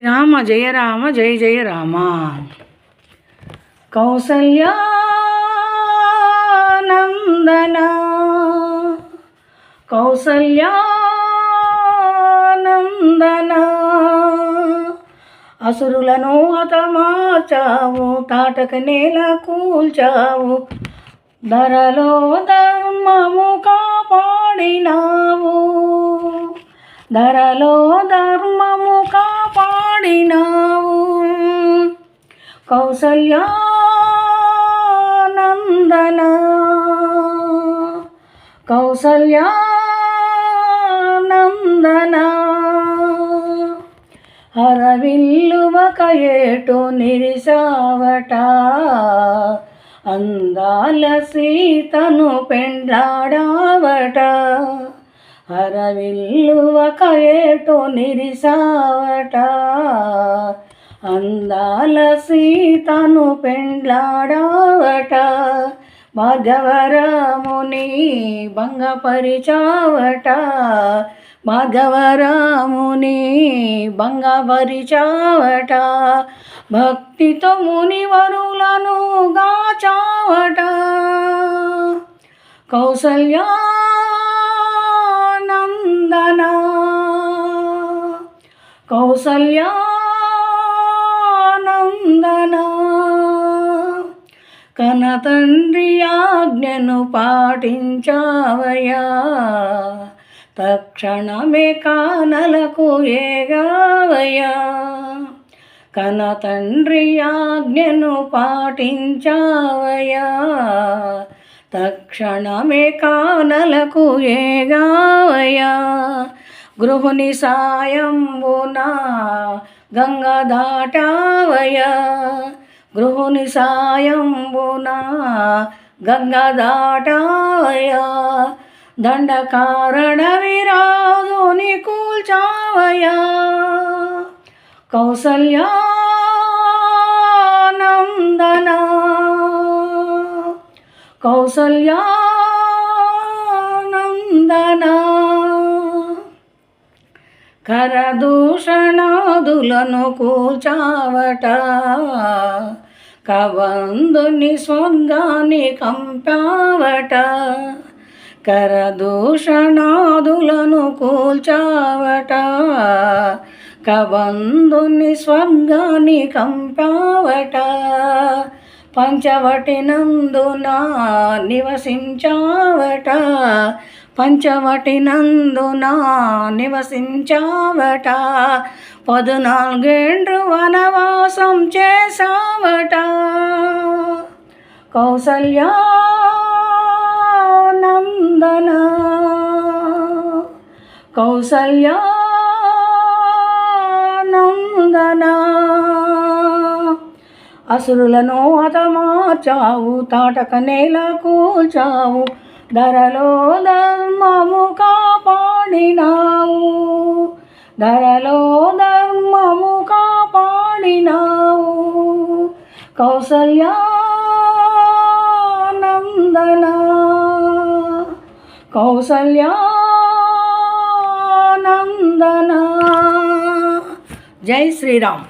రామ జయ రామ జయ జయ రామ. కౌసల్యానందన కౌసల్యానందన అసురులను హతమార్చావు, తాటక నేల కూల్చావు, ధరలో ధర్మము కాపాడినావు, ధరలో ధర్మము కాపాడినావు. కౌసల్యానందన కౌసల్యానందన హరవిల్లువక ఏటు నిరిసావట, అందాల సీతను పెండ్లాడావట, హరవిల్లువక ఏటు నిరిసావట, అందాల సీతను పెండ్లాడావట, భార్గవరాముని భంగపరిచావట, భార్గవరాముని భంగపరిచావట, భక్తితో మునివరులను గాచావట. కౌసల్యానందన కౌసల్యానందన కనతండ్రి ఆజ్ఞను పాటించావయ్యా, తక్షణమే కానలకు ఏగావయ్యా, కనతండ్రి ఆజ్ఞను పాటించావయ్యా, తక్షణమే కానలకు ఏగావయ్యా. గృహుని సాయంబునా గంగ దాటావయ్యా, గృహుని సాయంబునా గంగ దాటావయ్యా, దండకారణ విరాజుని కూల్చావయ్యా. కౌసల్యానందన కౌసల్యానందన కరదూషణాదులను కూల్చావట, కవందుని స్వర్గాన్ని కంపావట, కరదూషణాదులను కూల్చావట, కవందుని స్వర్గాన్ని కంపావట, పంచవటి నందున నివసించావట, పంచవటి నందున నివసించావట, 14 ఏండ్లు వనవాసం చేసావట. కౌసల్యానందన కౌసల్యానందన అసురులను హతమార్చావు, తాటక నేల కూల్చావు, ధరలో ధర్మము కాపాడినావు, ధరలో ధర్మము కాపాడినావు. కౌసల్యానందన కౌసల్యానందన. జై శ్రీరామ్.